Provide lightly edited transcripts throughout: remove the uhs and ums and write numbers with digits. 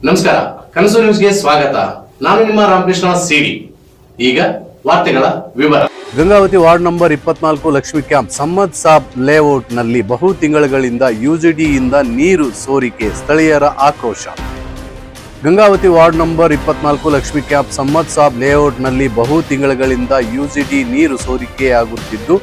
ನಮಸ್ಕಾರ, ಕನಸು ನ್ಯೂಸ್ಗೆ ಸ್ವಾಗತ. ನಾನು ನಿಮ್ಮ ರಾಮಕೃಷ್ಣ ಸಿಡಿ. ಈಗ ವಾರ್ತೆಗಳ ವಿವರ. Gangavathi ward number 24 Lakshmi camp Sammad Sab layout ನಲ್ಲಿ ಬಹು ತಿಂಗಳುಗಳಿಂದ ಯುಜಿಡಿಯಿಂದ ನೀರು ಸೋರಿಕೆ, ಸ್ಥಳೀಯರ ಆಕ್ರೋಶ. Gangavathi ward number 24 Lakshmi camp Sammad Sab layout ನಲ್ಲಿ ಬಹು ತಿಂಗಳುಗಳಿಂದ ಯುಜಿಡಿ ನೀರು ಸೋರಿಕೆಯಾಗುತ್ತಿದ್ದು,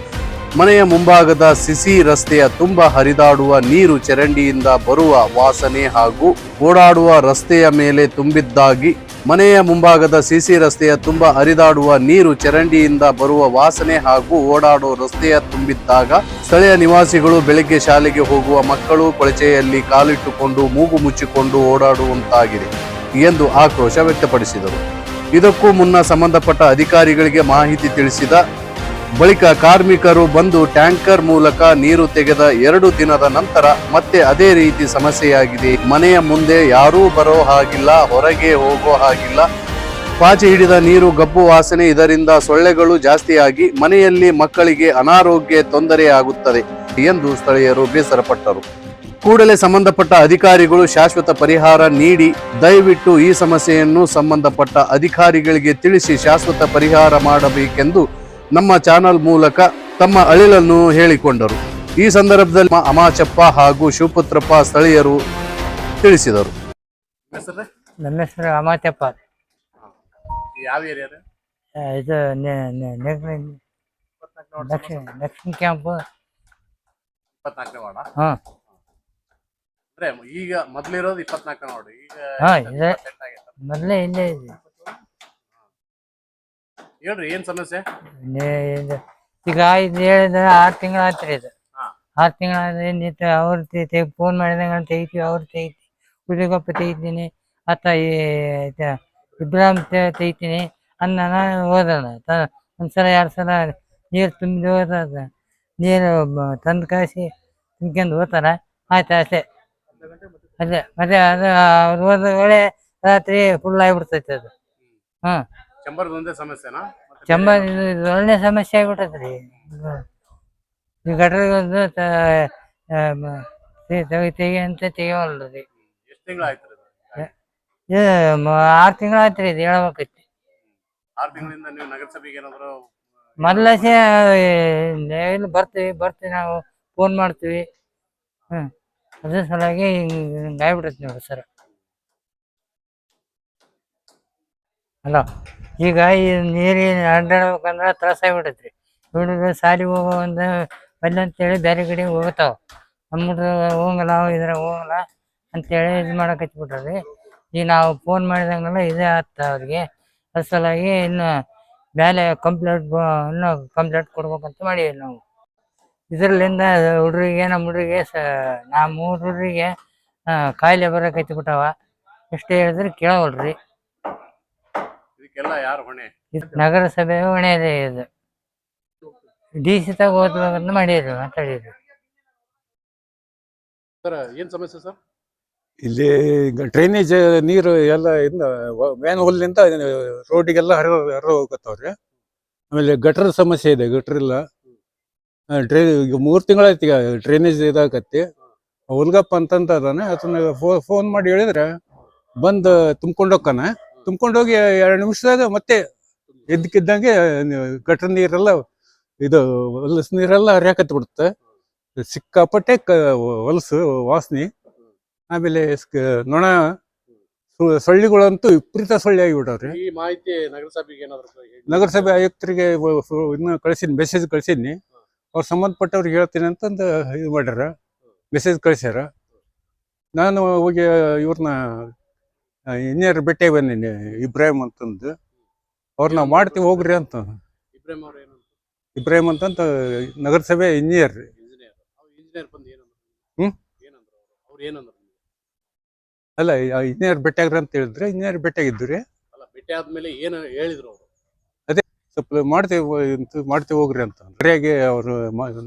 ಮನೆಯ ಮುಂಭಾಗದ ಸಿಸಿ ರಸ್ತೆಯ ತುಂಬ ಹರಿದಾಡುವ ನೀರು ಚರಂಡಿಯಿಂದ ಬರುವ ವಾಸನೆ ಹಾಗೂ ಓಡಾಡುವ ರಸ್ತೆಯ ಮೇಲೆ ತುಂಬಿದ್ದಾಗಿ ಮನೆಯ ಮುಂಭಾಗದ ಸಿಸಿ ರಸ್ತೆಯ ತುಂಬ ಹರಿದಾಡುವ ನೀರು ಚರಂಡಿಯಿಂದ ಬರುವ ವಾಸನೆ ಹಾಗೂ ಓಡಾಡುವ ರಸ್ತೆಯ ತುಂಬಿದ್ದಾಗ ಸ್ಥಳೀಯ ನಿವಾಸಿಗಳು ಬೆಳಗ್ಗೆ ಶಾಲೆಗೆ ಹೋಗುವ ಮಕ್ಕಳು ಕೊಳಚೆಯಲ್ಲಿ ಕಾಲಿಟ್ಟುಕೊಂಡು ಮೂಗು ಮುಚ್ಚಿಕೊಂಡು ಓಡಾಡುವಂತಾಗಿದೆ ಎಂದು ಆಕ್ರೋಶ ವ್ಯಕ್ತಪಡಿಸಿದರು. ಇದಕ್ಕೂ ಮುನ್ನ ಸಂಬಂಧಪಟ್ಟ ಅಧಿಕಾರಿಗಳಿಗೆ ಮಾಹಿತಿ ತಿಳಿಸಿದ ಬಳಿಕ ಕಾರ್ಮಿಕರು ಬಂದು ಟ್ಯಾಂಕರ್ ಮೂಲಕ ನೀರು ತೆಗೆದ 2 ದಿನದ ನಂತರ ಮತ್ತೆ ಅದೇ ರೀತಿ ಸಮಸ್ಯೆಯಾಗಿದೆ. ಮನೆಯ ಮುಂದೆ ಯಾರೂ ಬರೋ ಹಾಗಿಲ್ಲ, ಹೊರಗೆ ಹೋಗೋ ಹಾಗಿಲ್ಲ. ಪಾಚಿ ಹಿಡಿದ ನೀರು, ಗಬ್ಬು ವಾಸನೆ, ಇದರಿಂದ ಸೊಳ್ಳೆಗಳು ಜಾಸ್ತಿಯಾಗಿ ಮನೆಯಲ್ಲಿ ಮಕ್ಕಳಿಗೆ ಅನಾರೋಗ್ಯ ತೊಂದರೆಯಾಗುತ್ತದೆ ಎಂದು ಸ್ಥಳೀಯರು ಬೇಸರಪಟ್ಟರು. ಕೂಡಲೇ ಸಂಬಂಧಪಟ್ಟ ಅಧಿಕಾರಿಗಳು ಶಾಶ್ವತ ಪರಿಹಾರ ನೀಡಿ ದಯವಿಟ್ಟು ಈ ಸಮಸ್ಯೆಯನ್ನು ಸಂಬಂಧಪಟ್ಟ ಅಧಿಕಾರಿಗಳಿಗೆ ತಿಳಿಸಿ ಶಾಶ್ವತ ಪರಿಹಾರ ಮಾಡಬೇಕೆಂದು ನಮ್ಮ ಚಾನಲ್ ಮೂಲಕ ತಮ್ಮ ಅಳಿಲನ್ನು ಹೇಳಿಕೊಂಡರು. ಈ ಸಂದರ್ಭದಲ್ಲಿ ಅಮಾಚಪ್ಪ ಹಾಗೂ ಶಿವಪುತ್ರಪ್ಪ ಸ್ಥಳೀಯರು ತಿಳಿಸಿದರು. ನನ್ನ ಹೆಸರು ಅಮಾಚಪ್ಪ. ಯಾವ ಏರಿಯಾ? ಇದು ದಕ್ಷಿಣ ಕ್ಯಾಂಪ್. 24ನೇ ವಾರ್ಡ. ಹಾ, ಅಂದ್ರೆ ಈಗ ಮೊದಲಿರೋದು 24ನೇ ವಾರ್ಡ್. ಈಗ ಮೊದಲೇ ಇಲ್ಲೇ ಇದೆ. ಹೇಳ್ರಿ, ಏನ್ ಸಮಸ್ಯೆ? ಈಗ ಇದು ಹೇಳಿದ್ರೆ 6 ತಿಂಗಳು ಆತ್ರಿ. ಇದು 6 ತಿಂಗಳಾದ್ರೆ ನಿಂತು ಅವ್ರು ಫೋನ್ ಮಾಡಿದಂಗೆ ತೆಗಿತೀವಿ, ಅವ್ರು ತೆಗಿತೀವಿ. ಹುಲಿಗೊಪ್ಪ ತೆಗಿತೀನಿ, ಇಬ್ರಾಹಿಂ ತೆಗಿತೀನಿ ಅನ್ನ ಹೋದಣ. ಒಂದ್ಸಲ 2 ಸಲ ನೀರು ತುಂಬಿ ಹೋದ, ನೀರು ತಂದು ಕಾಯಿಸಿ ತುಂಬ್ಕೊಂಡು ಹೋಗ್ತಾರ. ಆಯ್ತು, ಅಷ್ಟೇ. ಅದೇ ಮತ್ತೆ ಅದು ಅವ್ರು ಹೋದ ವೇಳೆ ರಾತ್ರಿ ಫುಲ್ ಆಗಿಬಿಡ್ತೈತೆ ಅದು. ಹ್ಮ್, ಚಂಬರ್ದೊಂದೇ ಸಮಸ್ಯೆನಾ? ಚಂಬರ್ ಇದು ಒಳ್ಳೆ ಸಮಸ್ಯೆ ಆಗ್ಬಿಟ್ಟದ್ರಿ. ಈ ಗಟ್ರಗೊಂದು ತೆಗಿ ಅಂತ ತೆಗಿವಲ್ರಿ. ಎಷ್ಟು ತಿಂಗಳಾಯ್ತು? ಇದು 6 ತಿಂಗಳು ಆಯ್ತ್ರಿ. ಇದು ಹೇಳ್ಬೇಕೈತಿ. 6 ತಿಂಗಳಿಂದ ನೀವು ನಗರಸಭೆಗೆ ಏನಾದ್ರು ಮೊದಲಸೆ ಇಲ್ಲಿ ಬರ್ತೀವಿ ನಾವು ಫೋನ್ ಮಾಡ್ತೀವಿ. ಅದ್ರ ಸಲುವಾಗಿ ಹಿಂಗೆ ಆಗ್ಬಿಟ್ಟೈತಿ ನೋಡ್ರಿ ಸರ್. ಹಲೋ, ಈಗ ಈ ನೀರಿನ ಅಡ್ಡಾಡ್ಬೇಕಂದ್ರೆ ತ್ರಾಸ ಆಗ್ಬಿಟ್ಟೈತ್ರಿ. ಹುಡುಗರು ಸಾಲಿಗೆ ಹೋಗೋ ಒಂದು ಬಲ್ಲಿ ಅಂತೇಳಿ ಬೇರೆ ಕಡೆ ಹೋಗ್ತಾವ. ನಮ್ಮ ಹೋಗಲ್ಲ, ಇದ್ರಾಗ ಹೋಗಲ್ಲ ಅಂತೇಳಿ ಇದು ಮಾಡಕತ್ಬಿಟ್ರಿ. ಈಗ ನಾವು ಫೋನ್ ಮಾಡಿದಂಗೆಲ್ಲ ಇದೇ ಆಗ್ತ ಅವ್ರಿಗೆ. ಅದ್ರ ಸಲುವಾಗಿ ಇನ್ನು ಮೇಲೆ ಕಂಪ್ಲೇಂಟ್ ಕೊಡ್ಬೇಕಂತ ಮಾಡೀವಿ ನಾವು. ಇದರಲ್ಲಿಂದ ಹುಡುಗರಿಗೆ, ನಮ್ಮ ಹುಡುಗರಿಗೆ ನಾ 3 ಹುಡುಗರಿಗೆ ಕಾಯಿಲೆ ಬರಕತ್ಬಿಟ್ಟಾವ. ಎಷ್ಟು ಹೇಳಿದ್ರೆ ಕೇಳವಲ್ರಿ. ಯಾರು ಹೊಣೆ? ನಗರಸಭೆ ಹೊಣೆ ಇದೆ. ಇದು DC ತಾಗ ಓದ್ಬೇಕಂತ ಮಾತಾಡಿದ್ರು. ಸರ್, ಏನ್ ಸಮಸ್ಯೆ ಸರ್? ಇಲ್ಲಿ ಡ್ರೈನೇಜ್ ನೀರು ಎಲ್ಲ ಮ್ಯಾನ್ ಹೋಲ್ನಿಂದ ರೋಡಿಗೆಲ್ಲ ಹರಿದು ಹೋಗತ್ತವ್ರಿ. ಆಮೇಲೆ ಗಟ್ರ ಸಮಸ್ಯೆ ಇದೆ, ಗಟ್ರ ಇಲ್ಲ. ಈಗ 3 ತಿಂಗಳಾಯ್ತು ಈಗ ಡ್ರೈನೇಜ್ ಇದಾಗತ್ತೆ. ಹುಲ್ಗಪ್ಪ ಅಂತಂತ ಅದಾನೆ, ಅದನ್ನ ಫೋನ್ ಮಾಡಿ ಹೇಳಿದ್ರೆ ಬಂದು ತುಂಬ್ಕೊಂಡೋಗ್ತಾನ. ತುಂಬ್ಕೊಂಡೋಗಿ 2 ನಿಮಿಷದಾಗ ಮತ್ತೆ ಎದ್ದಕ್ಕಿದ್ದಂಗೆ ಗಟ್ರ ನೀರೆಲ್ಲ ಇದು ಹೊಲಸು ನೀರೆಲ್ಲ ಹರಿಯಾಕತ್ ಬಿಡುತ್ತೆ. ಸಿಕ್ಕಾಪಟ್ಟೆ ಹೊಲಸು ವಾಸನೆ. ಆಮೇಲೆ ನೊಣ ಸೊಳ್ಳಿಗಳಂತೂ ವಿಪರೀತ ಸೊಳ್ಳಿ ಆಗಿಬಿಟ್ಟವ್ರಿ. ಈ ಮಾಹಿತಿ ನಗರಸಭೆಗೆ ಏನಾದ್ರು? ನಗರಸಭೆ ಆಯುಕ್ತರಿಗೆ ಇನ್ನು ಮೆಸೇಜ್ ಕಳಿಸಿದ್ನಿ. ಅವ್ರು ಸಂಬಂಧಪಟ್ಟವ್ರಿಗೆ ಹೇಳ್ತೀನಿ ಅಂತಂದು ಇದು ಮಾಡ್ಯಾರ, ಮೆಸೇಜ್ ಕಳಿಸ್ಯಾರ. ನಾನು ಹೋಗಿ ಇವ್ರನ್ನ ಇಂಜಿನಿಯರ್ ಭೇಟಿಯಾಗಿ ಬಂದೀನಿ, ಇಬ್ರಾಹಿಂ ಅಂತಂದು. ಅವ್ರನ್ನ ಮಾಡ್ತೀವಿ ಹೋಗ್ರಿ ಅಂತ. ಇಬ್ರಾಹಿಂ ಅಂತಂತ ನಗರಸಭೆ ಇಂಜಿನಿಯರ್. ಅಲ್ಲ, ಇಂಜಿನಿಯರ್ ಭೇಟಿಯಾಗ್ರಿ ಅಂತ ಹೇಳಿದ್ರೆ ಇಂಜಿನಿಯರ್ ಭೇಟಿಯಾಗಿದ್ರಿ. ಭೇಟಿ ಆದ್ಮೇಲೆ ಏನು ಹೇಳಿದ್ರು ಅವರು? ಅದೇ ಸ್ವಲ್ಪ ಮಾಡ್ತೀವಿ ಹೋಗ್ರಿ ಅಂತ. ಸರಿಯಾಗಿ ಅವರು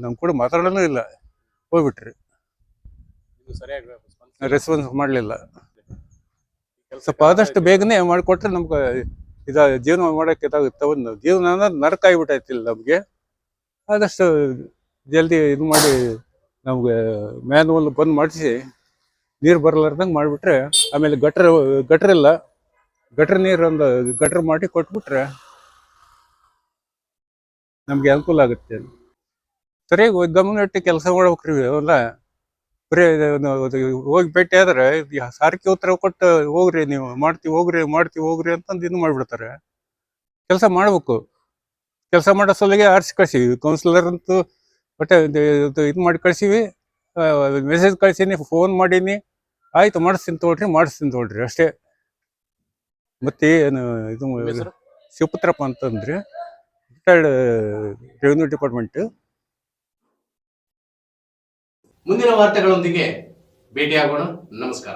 ನಮ್ ಕೂಡ ಮಾತಾಡೋನು ಇಲ್ಲ, ಹೋಗ್ಬಿಟ್ರಿ. ಸರಿಯಾಗಿ ರೆಸ್ಪಾನ್ಸ್ ಮಾಡ್ಲಿಲ್ಲ. ಸ್ವಲ್ಪ ಆದಷ್ಟು ಬೇಗನೆ ಮಾಡಿಕೊಟ್ರೆ ನಮ್ಗೆ ಜೀವನ ಮಾಡಕ್ಕೆ ಇದಾಗುತ್ತೆ. ಒಂದು ಜೀವನ ಅನ್ನೋದು ನರಕ ಆಗಿಬಿಟ್ಟೈತಿಲ್ಲ ನಮ್ಗೆ. ಆದಷ್ಟು ಜಲ್ದಿ ಇದು ಮಾಡಿ ನಮ್ಗೆ ಮ್ಯಾನ್ವಲ್ ಬಂದ್ ಮಾಡಿಸಿ ನೀರು ಬರಲಾರ್ದಂಗೆ ಮಾಡಿಬಿಟ್ರೆ, ಆಮೇಲೆ ಗಟ್ರ ಇಲ್ಲ, ಗಟ್ರ ನೀರು ಒಂದು ಗಟ್ರ ಮಾಡಿ ಕೊಟ್ಬಿಟ್ರೆ ನಮ್ಗೆ ಅನುಕೂಲ ಆಗುತ್ತೆ. ಸರಿಯಾಗಿ ಗಮನ ಇಟ್ಟು ಕೆಲಸ ಮಾಡ್ಬೇಕ್ರಿ. ಅವೆಲ್ಲ ಬರೀ ಹೋಗಿ ಭೇಟಿ ಆದ್ರೆ ಸಾರಿಗೆ ಉತ್ತರ ಕೊಟ್ಟು ಹೋಗ್ರಿ, ನೀವು ಮಾಡ್ತೀವಿ ಹೋಗ್ರಿ ಅಂತಂದು ಇದು ಮಾಡ್ಬಿಡ್ತಾರೆ. ಕೆಲಸ ಮಾಡ್ಬೇಕು. ಕೆಲಸ ಮಾಡೋ ಸಲಿಗೆ ಆರಿಸಿ ಕಳ್ಸೀವಿ. ಕೌನ್ಸಿಲರ್ ಅಂತೂ ಒಟ್ಟೆ ಇದು ಮಾಡಿ ಕಳ್ಸೀವಿ, ಮೆಸೇಜ್ ಕಳ್ಸೀನಿ, ಫೋನ್ ಮಾಡೀನಿ, ಆಯ್ತು ಮಾಡಿಸ್ತೀನಿ ತಗೊಳ್ರಿ ಅಷ್ಟೇ. ಮತ್ತೇನು ಇದು ಹೆಸರು? ಶಿವಪುತ್ರಪ್ಪ ಅಂತಂದ್ರೆ ರಿಟೈರ್ಡ್ ರೆವಿನ್ಯೂ ಡಿಪಾರ್ಟ್ಮೆಂಟ್. ಮುಂದಿನ ವಾರ್ತೆಗಳೊಂದಿಗೆ ಭೇಟಿಯಾಗೋಣ. ನಮಸ್ಕಾರ.